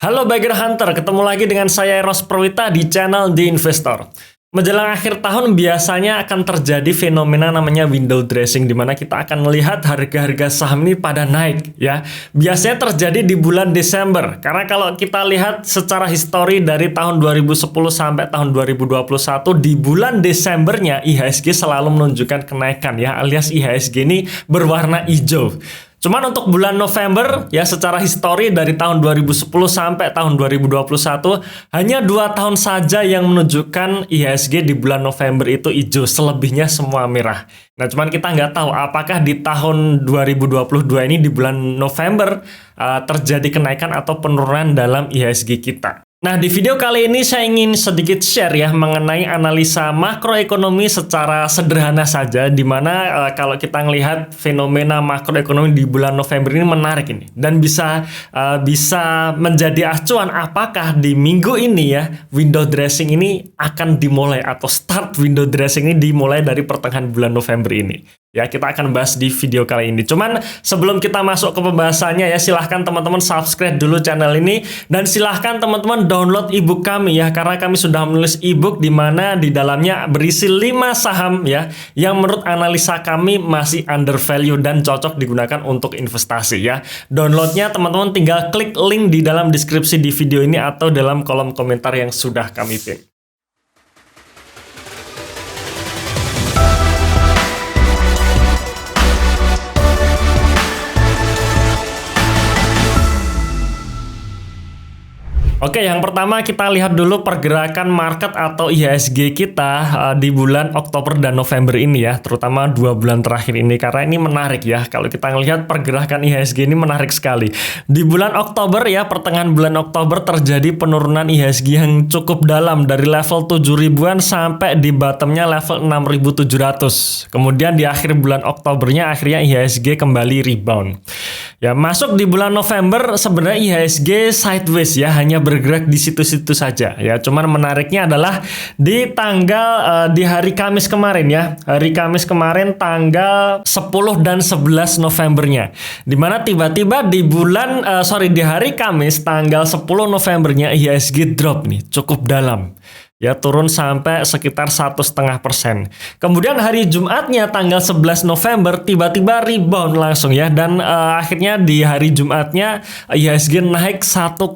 Halo Bagger Hunter, ketemu lagi dengan saya Eros Perwita di channel The Investor. Menjelang akhir tahun biasanya akan terjadi fenomena namanya window dressing, di mana kita akan melihat harga-harga saham ini pada naik ya. Biasanya terjadi di bulan Desember, karena kalau kita lihat secara histori dari tahun 2010 sampai tahun 2021, di bulan Desembernya IHSG selalu menunjukkan kenaikan ya, alias IHSG ini berwarna hijau. Cuman untuk bulan November ya, secara histori dari tahun 2010 sampai tahun 2021 hanya 2 tahun saja yang menunjukkan IHSG di bulan November itu hijau, selebihnya semua merah. Nah, cuman kita nggak tahu apakah di tahun 2022 ini di bulan November terjadi kenaikan atau penurunan dalam IHSG kita. Nah, di video kali ini saya ingin sedikit share ya mengenai analisa makroekonomi secara sederhana saja, di mana kalau kita melihat fenomena makroekonomi di bulan November ini menarik ini, dan bisa menjadi acuan apakah di minggu ini ya window dressing ini akan dimulai, atau start window dressing ini dimulai dari pertengahan bulan November ini. Ya, kita akan bahas di video kali ini. Cuman sebelum kita masuk ke pembahasannya ya, silahkan teman-teman subscribe dulu channel ini, dan silahkan teman-teman download ebook kami ya, karena kami sudah menulis ebook di mana di dalamnya berisi 5 saham ya yang menurut analisa kami masih undervalue dan cocok digunakan untuk investasi ya. Downloadnya teman-teman tinggal klik link di dalam deskripsi di video ini atau dalam kolom komentar yang sudah kami pin. Oke, yang pertama kita lihat dulu pergerakan market atau IHSG kita di bulan Oktober dan November ini ya, terutama 2 bulan terakhir ini, karena ini menarik ya. Kalau kita ngelihat pergerakan IHSG ini menarik sekali. Di bulan Oktober ya, pertengahan bulan Oktober terjadi penurunan IHSG yang cukup dalam dari level 7.000-an sampai di bottomnya level 6.700. Kemudian di akhir bulan Oktobernya akhirnya IHSG kembali rebound. Ya, masuk di bulan November sebenarnya IHSG sideways ya, hanya bergerak di situ-situ saja ya. Cuman menariknya adalah di tanggal di hari Kamis kemarin ya. Hari Kamis kemarin tanggal 10 dan 11 Novembernya. Dimana tiba-tiba di hari Kamis tanggal 10 Novembernya IHSG drop nih, cukup dalam. Ya, turun sampai sekitar 1,5%. Kemudian hari Jumatnya tanggal 11 November tiba-tiba rebound langsung ya, dan akhirnya di hari Jumatnya IHSG naik 1,7%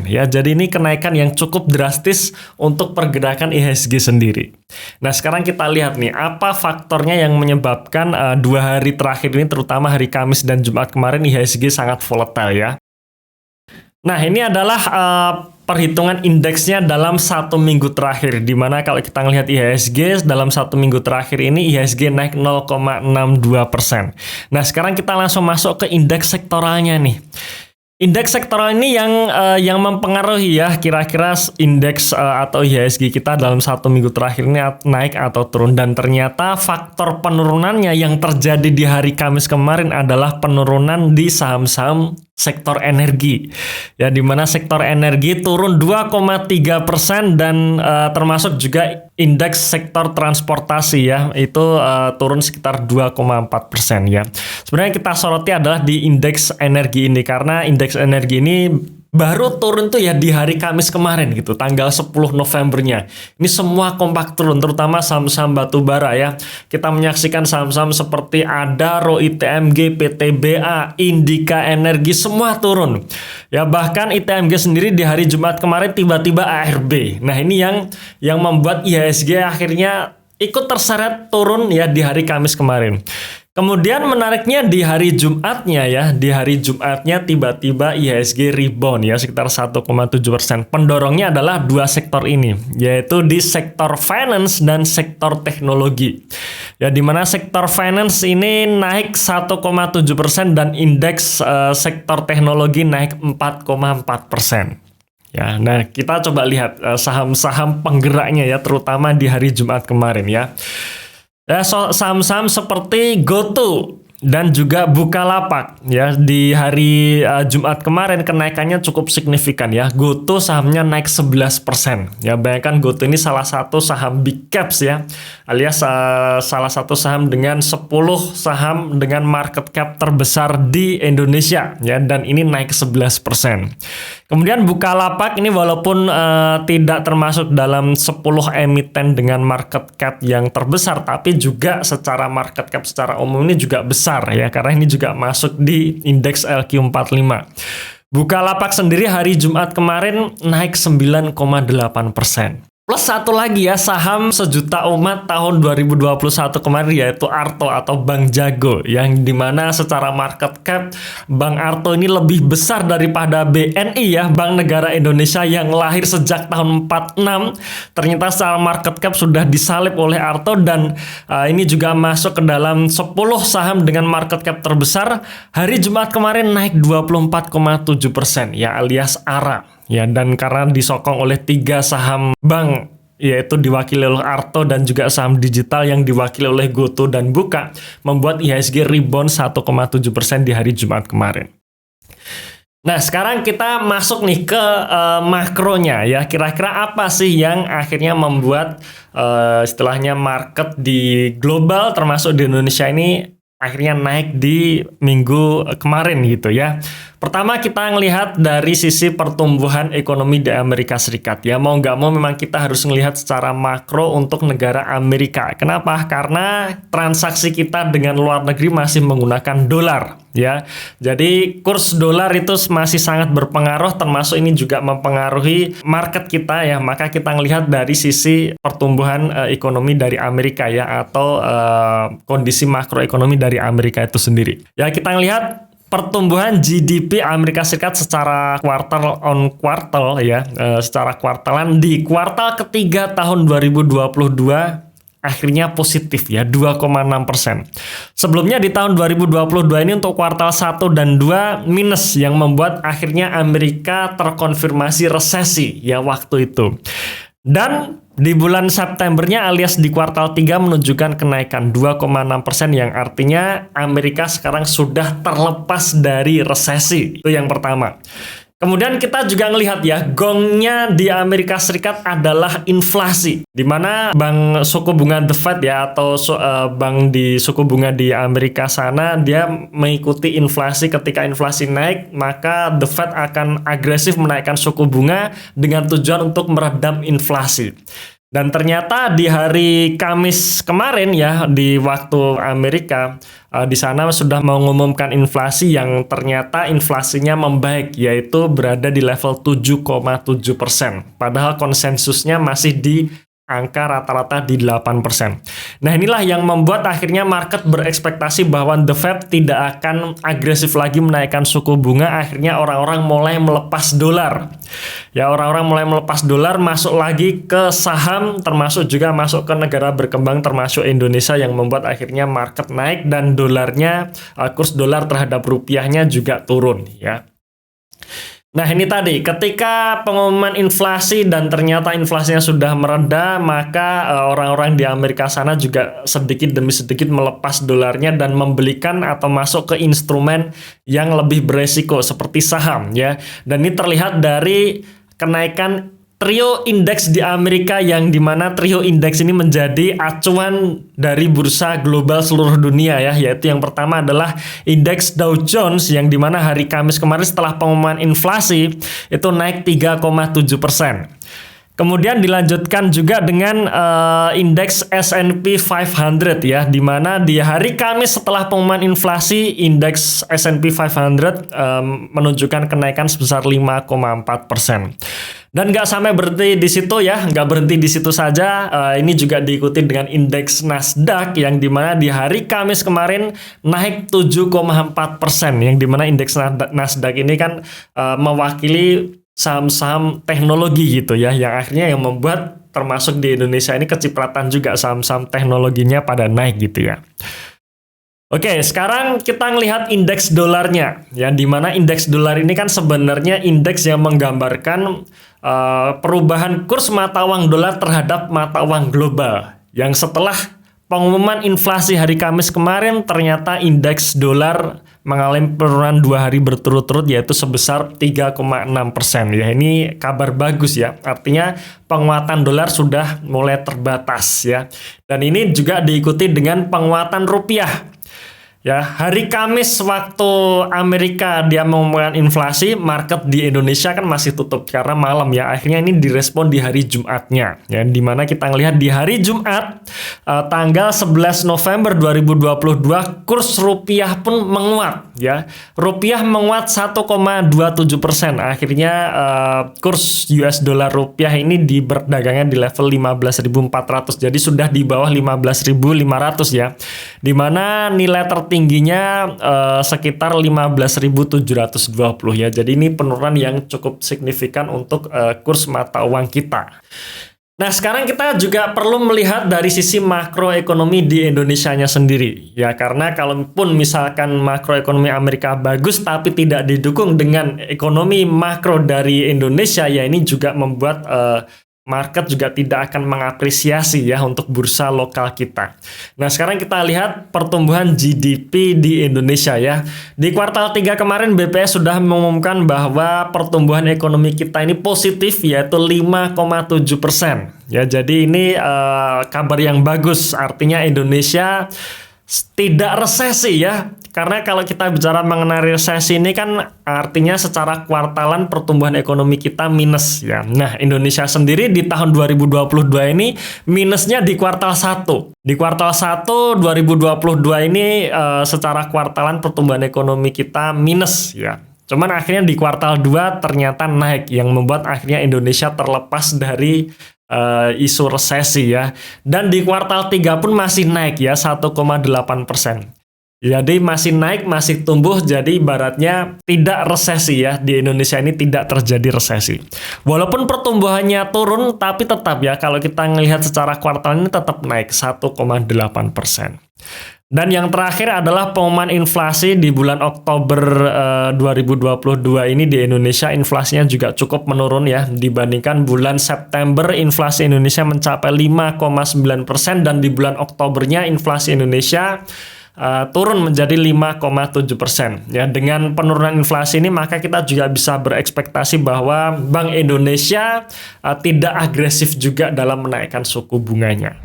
ya. Jadi ini kenaikan yang cukup drastis untuk pergerakan IHSG sendiri. Nah, sekarang kita lihat nih apa faktornya yang menyebabkan 2 hari terakhir ini, terutama hari Kamis dan Jumat kemarin, IHSG sangat volatile ya. Nah, ini adalah perhitungan indeksnya dalam 1 minggu terakhir, di mana kalau kita melihat IHSG dalam 1 minggu terakhir ini IHSG naik 0,62%. Nah, sekarang kita langsung masuk ke indeks sektoralnya nih. Indeks sektoral ini yang mempengaruhi ya kira-kira indeks atau IHSG kita dalam 1 minggu terakhir ini naik atau turun, dan ternyata faktor penurunannya yang terjadi di hari Kamis kemarin adalah penurunan di saham-saham sektor energi ya, di mana sektor energi turun 2,3%, dan termasuk juga indeks sektor transportasi ya, itu turun sekitar 2,4% ya. Sebenarnya kita soroti adalah di indeks energi ini, karena indeks energi ini baru turun tuh ya di hari Kamis kemarin gitu, tanggal 10 Novembernya. Ini semua kompak turun, terutama saham-saham batubara ya. Kita menyaksikan saham-saham seperti Adaro, ITMG, PTBA, Indika Energi, semua turun. Ya, bahkan ITMG sendiri di hari Jumat kemarin tiba-tiba ARB. Nah, ini yang membuat IHSG akhirnya ikut terseret turun ya di hari Kamis kemarin. Kemudian menariknya di hari Jumatnya ya, di hari Jumatnya tiba-tiba IHSG rebound ya sekitar 1,7%. Pendorongnya adalah 2 sektor ini, yaitu di sektor finance dan sektor teknologi. Ya, di mana sektor finance ini naik 1,7% dan indeks sektor teknologi naik 4,4%. Ya, nah kita coba lihat saham-saham penggeraknya ya, terutama di hari Jumat kemarin ya. Ya, saham-saham seperti GoTo dan juga Bukalapak ya. Di hari Jumat kemarin kenaikannya cukup signifikan ya. GoTo sahamnya naik 11%. Ya, bayangkan GoTo ini salah satu saham big caps ya, alias salah satu saham dengan 10 saham dengan market cap terbesar di Indonesia ya, dan ini naik 11%. Kemudian Bukalapak ini walaupun tidak termasuk dalam 10 emiten dengan market cap yang terbesar, tapi juga secara market cap secara umum ini juga besar ya, karena ini juga masuk di indeks LQ45. Bukalapak sendiri hari Jumat kemarin naik 9,8%. Plus satu lagi ya, saham sejuta umat tahun 2021 kemarin, yaitu Arto atau Bank Jago, yang dimana secara market cap Bank Arto ini lebih besar daripada BNI ya, Bank Negara Indonesia yang lahir sejak tahun 46. Ternyata secara market cap sudah disalip oleh Arto, dan ini juga masuk ke dalam 10 saham dengan market cap terbesar. Hari Jumat kemarin naik 24,7% ya, alias ARA. Ya, dan karena disokong oleh 3 saham bank, yaitu diwakili oleh Arto, dan juga saham digital yang diwakili oleh GoTo dan Buka, membuat IHSG rebound 1,7% di hari Jumat kemarin. Nah, sekarang kita masuk nih ke makronya ya. Kira-kira apa sih yang akhirnya membuat istilahnya market di global termasuk di Indonesia ini akhirnya naik di minggu kemarin gitu ya. Pertama, kita ngelihat dari sisi pertumbuhan ekonomi di Amerika Serikat ya. Mau nggak mau memang kita harus melihat secara makro untuk negara Amerika. Kenapa? Karena transaksi kita dengan luar negeri masih menggunakan dolar ya. Jadi kurs dolar itu masih sangat berpengaruh, termasuk ini juga mempengaruhi market kita ya. Maka kita ngelihat dari sisi pertumbuhan ekonomi dari Amerika ya, atau kondisi makroekonomi dari Amerika itu sendiri. Ya, kita ngelihat pertumbuhan GDP Amerika Serikat secara quarter on quarter ya, secara kuartalan di kuartal ketiga tahun 2022 akhirnya positif ya, 2,6%. Sebelumnya di tahun 2022 ini untuk kuartal 1 dan 2 minus, yang membuat akhirnya Amerika terkonfirmasi resesi ya waktu itu. Dan di bulan Septembernya alias di kuartal 3 menunjukkan kenaikan 2,6%, yang artinya Amerika sekarang sudah terlepas dari resesi. Itu yang pertama. Kemudian kita juga ngelihat ya, gongnya di Amerika Serikat adalah inflasi, di mana bank suku bunga The Fed ya, atau bank di suku bunga di Amerika sana, dia mengikuti inflasi. Ketika inflasi naik, maka The Fed akan agresif menaikkan suku bunga dengan tujuan untuk meredam inflasi. Dan ternyata di hari Kamis kemarin ya, di waktu Amerika, di sana sudah mengumumkan inflasi yang ternyata inflasinya membaik, yaitu berada di level 7,7%. Padahal konsensusnya masih di angka rata-rata di 8%. Nah, inilah yang membuat akhirnya market berekspektasi bahwa The Fed tidak akan agresif lagi menaikkan suku bunga. Akhirnya orang-orang mulai melepas dolar. Ya, orang-orang mulai melepas dolar, masuk lagi ke saham, termasuk juga masuk ke negara berkembang termasuk Indonesia, yang membuat akhirnya market naik dan dolarnya, kurs dolar terhadap rupiahnya juga turun ya. Nah, ini tadi ketika pengumuman inflasi dan ternyata inflasinya sudah mereda, maka orang-orang di Amerika sana juga sedikit demi sedikit melepas dolarnya dan membelikan atau masuk ke instrumen yang lebih beresiko seperti saham ya. Dan ini terlihat dari kenaikan trio indeks di Amerika, yang dimana trio indeks ini menjadi acuan dari bursa global seluruh dunia ya, yaitu yang pertama adalah indeks Dow Jones, yang dimana hari Kamis kemarin setelah pengumuman inflasi itu naik 3,7%. Kemudian dilanjutkan juga dengan indeks S&P 500 ya, di mana di hari Kamis setelah pengumuman inflasi, indeks S&P 500 menunjukkan kenaikan sebesar 5,4%. Dan nggak sampai berhenti di situ ya, nggak berhenti di situ saja. Ini juga diikuti dengan indeks Nasdaq, yang dimana di hari Kamis kemarin naik 7,4%, yang dimana indeks Nasdaq ini kan mewakili saham-saham teknologi gitu ya, yang akhirnya yang membuat termasuk di Indonesia ini kecipratan juga saham-saham teknologinya pada naik gitu ya. Oke, sekarang kita ngelihat indeks dolarnya ya, di mana indeks dolar ini kan sebenarnya indeks yang menggambarkan perubahan kurs mata uang dolar terhadap mata uang global, yang setelah pengumuman inflasi hari Kamis kemarin ternyata indeks dolar mengalami penurunan 2 hari berturut-turut yaitu sebesar 3,6%. Ya, ini kabar bagus ya. Artinya penguatan dolar sudah mulai terbatas ya. Dan ini juga diikuti dengan penguatan rupiah. Ya, hari Kamis waktu Amerika dia mengumumkan inflasi, market di Indonesia kan masih tutup karena malam ya. Akhirnya ini direspon di hari Jumatnya. Ya, di mana kita ngelihat di hari Jumat tanggal 11 November 2022 kurs rupiah pun menguat ya. Rupiah menguat 1,27%. Akhirnya kurs US dollar rupiah ini diperdagangkan di level 15.400. Jadi sudah di bawah 15.500 ya. Di mana nilai tingginya sekitar 15.720 ya. Jadi ini penurunan yang cukup signifikan untuk kurs mata uang kita. Nah, sekarang kita juga perlu melihat dari sisi makroekonomi di Indonesianya sendiri. Ya, karena kalaupun misalkan makroekonomi Amerika bagus tapi tidak didukung dengan ekonomi makro dari Indonesia, ya ini juga membuat market juga tidak akan mengapresiasi ya untuk bursa lokal kita. Nah, sekarang kita lihat pertumbuhan GDP di Indonesia ya. Di kuartal 3 kemarin BPS sudah mengumumkan bahwa pertumbuhan ekonomi kita ini positif yaitu 5,7%. Ya, jadi ini kabar yang bagus. Artinya Indonesia tidak resesi ya. Karena kalau kita bicara mengenai resesi ini kan artinya secara kuartalan pertumbuhan ekonomi kita minus ya. Nah, Indonesia sendiri di tahun 2022 ini minusnya di kuartal 1. Di kuartal 1 2022 ini secara kuartalan pertumbuhan ekonomi kita minus ya. Cuman akhirnya di kuartal 2 ternyata naik yang membuat akhirnya Indonesia terlepas dari isu resesi ya. Dan di kuartal 3 pun masih naik ya 1,8%. Jadi masih naik, masih tumbuh, jadi ibaratnya tidak resesi ya. Di Indonesia ini tidak terjadi resesi. Walaupun pertumbuhannya turun, tapi tetap ya kalau kita melihat secara kuartal ini tetap naik 1,8%. Dan yang terakhir adalah pengumuman inflasi di bulan Oktober 2022 ini di Indonesia inflasinya juga cukup menurun ya. Dibandingkan bulan September inflasi Indonesia mencapai 5,9% dan di bulan Oktobernya inflasi Indonesia turun menjadi 5,7%. Ya, dengan penurunan inflasi ini maka kita juga bisa berekspektasi bahwa Bank Indonesia tidak agresif juga dalam menaikkan suku bunganya.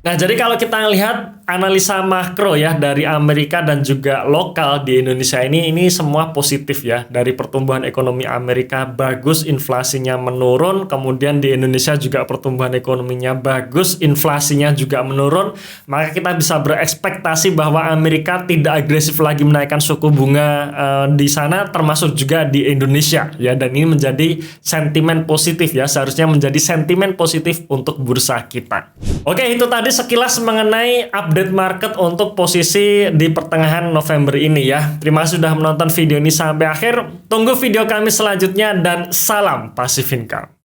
Nah, jadi kalau kita lihat analisa makro ya dari Amerika dan juga lokal di Indonesia ini semua positif ya. Dari pertumbuhan ekonomi Amerika bagus, inflasinya menurun, kemudian di Indonesia juga pertumbuhan ekonominya bagus, inflasinya juga menurun, maka kita bisa berekspektasi bahwa Amerika tidak agresif lagi menaikkan suku bunga di sana termasuk juga di Indonesia ya, dan ini menjadi sentimen positif ya, seharusnya menjadi sentimen positif untuk bursa kita. Oke, itu tadi sekilas mengenai update market untuk posisi di pertengahan November ini ya. Terima kasih sudah menonton video ini sampai akhir. Tunggu video kami selanjutnya dan salam Passive Income.